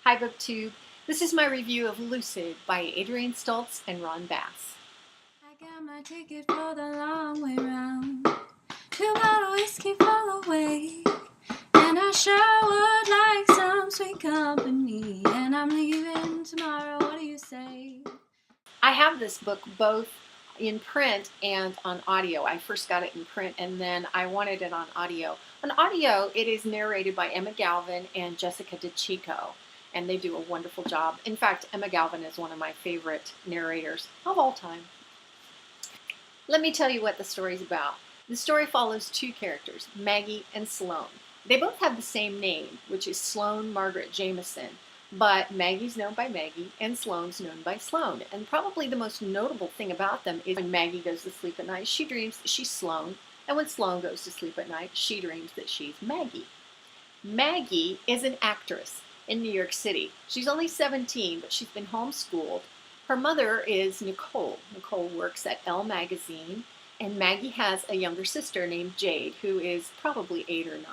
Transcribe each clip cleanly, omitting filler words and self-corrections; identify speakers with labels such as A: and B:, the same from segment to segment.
A: Hi BookTube. This is my review of Lucid by Adrienne Stoltz and Ron Bass.
B: I got my ticket for the long way round. 2 bottle whiskey for the way. And I sure would like some sweet company. And I'm leaving tomorrow, what do you say?
A: I have this book both in print and on audio. I first got it in print and then I wanted it on audio. On audio, it is narrated by Emma Galvin and Jessica DeCicco, and they do a wonderful job. In fact, Emma Galvin is one of my favorite narrators of all time. Let me tell you what the story's about. The story follows two characters, Maggie and Sloane. They both have the same name, which is Sloane Margaret Jameson, but Maggie's known by Maggie and Sloane's known by Sloane. And probably the most notable thing about them is when Maggie goes to sleep at night, she dreams that she's Sloane, and when Sloane goes to sleep at night, she dreams that she's Maggie. Maggie is an actress in New York City. She's only 17, but she's been homeschooled. Her mother is Nicole. Nicole works at Elle magazine, and Maggie has a younger sister named Jade, who is probably 8 or 9.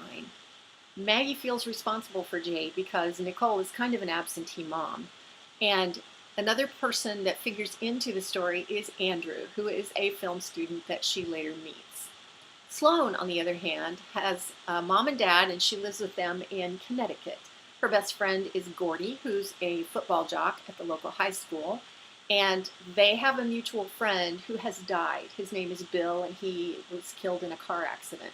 A: Maggie feels responsible for Jade because Nicole is kind of an absentee mom. And another person that figures into the story is Andrew, who is a film student that she later meets. Sloane, on the other hand, has a mom and dad, and she lives with them in Connecticut. Her best friend is Gordy, who's a football jock at the local high school. And they have a mutual friend who has died. His name is Bill, and he was killed in a car accident.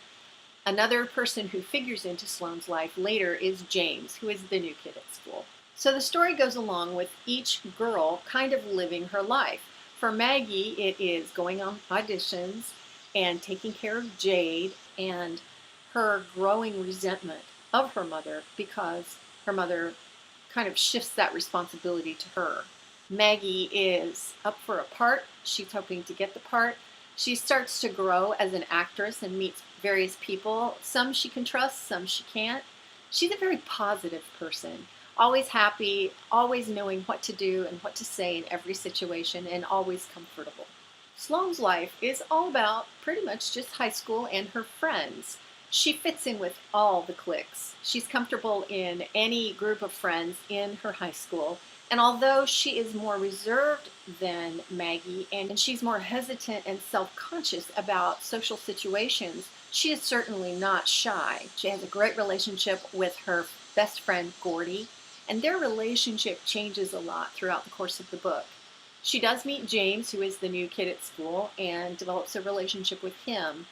A: Another person who figures into Sloane's life later is James, who is the new kid at school. So the story goes along with each girl kind of living her life. For Maggie, it is going on auditions and taking care of Jade and her growing resentment of her mother because her mother kind of shifts that responsibility to her. Maggie is up for a part. She's hoping to get the part. She starts to grow as an actress and meets various people. Some she can trust, some she can't. She's a very positive person, always happy, always knowing what to do and what to say in every situation, and always comfortable. Sloane's life is all about pretty much just high school and her friends. She fits in with all the cliques. She's comfortable in any group of friends in her high school. And although she is more reserved than Maggie, and she's more hesitant and self-conscious about social situations, she is certainly not shy. She has a great relationship with her best friend, Gordy, and their relationship changes a lot throughout the course of the book. She does meet James, who is the new kid at school, and develops a relationship with him.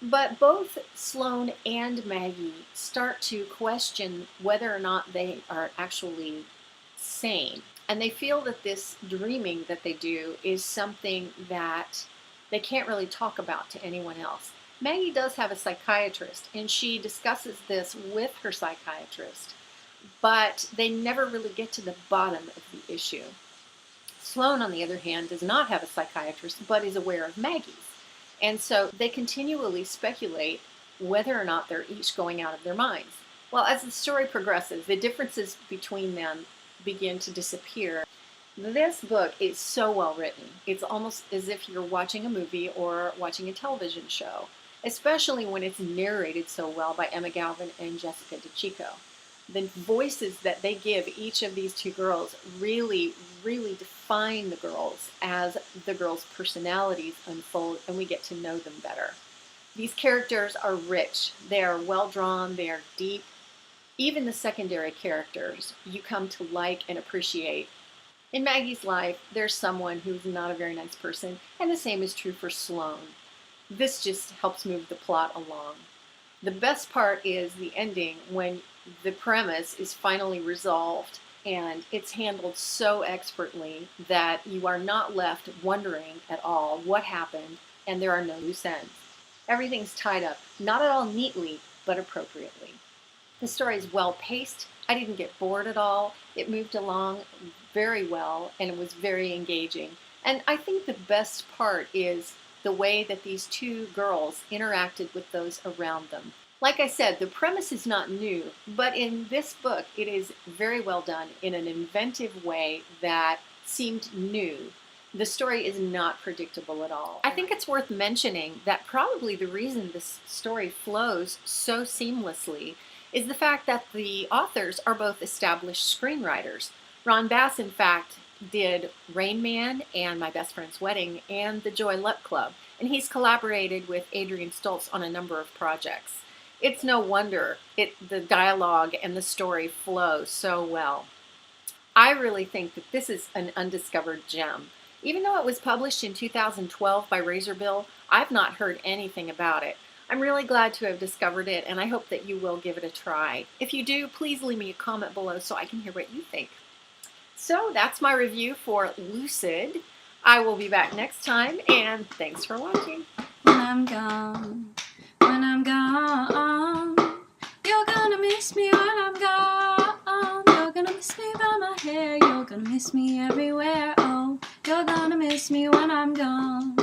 A: But both Sloane and Maggie start to question whether or not they are actually sane. And they feel that this dreaming that they do is something that they can't really talk about to anyone else. Maggie does have a psychiatrist, and she discusses this with her psychiatrist, but they never really get to the bottom of the issue. Sloane, on the other hand, does not have a psychiatrist, but is aware of Maggie's. And so they continually speculate whether or not they're each going out of their minds. Well, as the story progresses, the differences between them begin to disappear. This book is so well written. It's almost as if you're watching a movie or watching a television show, especially when it's narrated so well by Emma Galvin and Jessica DeCicco. The voices that they give each of these two girls really define the girls as the girls' personalities unfold and we get to know them better. These characters are rich. They are well drawn. They are deep. Even the secondary characters you come to like and appreciate. In Maggie's life, there's someone who's not a very nice person, and the same is true for Sloane. This just helps move the plot along. The best part is the ending when the premise is finally resolved, and it's handled so expertly that you are not left wondering at all what happened, and there are no loose ends. Everything's tied up, not at all neatly, but appropriately. The story is well paced. I didn't get bored at all. It moved along very well and it was very engaging. And I think the best part is the way that these two girls interacted with those around them. Like I said, the premise is not new, but in this book it is very well done in an inventive way that seemed new. The story is not predictable at all. I think it's worth mentioning that probably the reason this story flows so seamlessly is the fact that the authors are both established screenwriters. Ron Bass, in fact, did Rain Man and My Best Friend's Wedding and The Joy Luck Club, and he's collaborated with Adrienne Stoltz on a number of projects. It's no wonder the dialogue and the story flow so well. I really think that this is an undiscovered gem. Even though it was published in 2012 by Razorbill, I've not heard anything about it. I'm really glad to have discovered it, and I hope that you will give it a try. If you do, please leave me a comment below so I can hear what you think. So that's my review for Lucid. I will be back next time, and thanks for watching.
B: When I'm gone, you're gonna miss me when I'm gone. You're gonna miss me by my hair, you're gonna miss me everywhere. Oh, you're gonna miss me when I'm gone.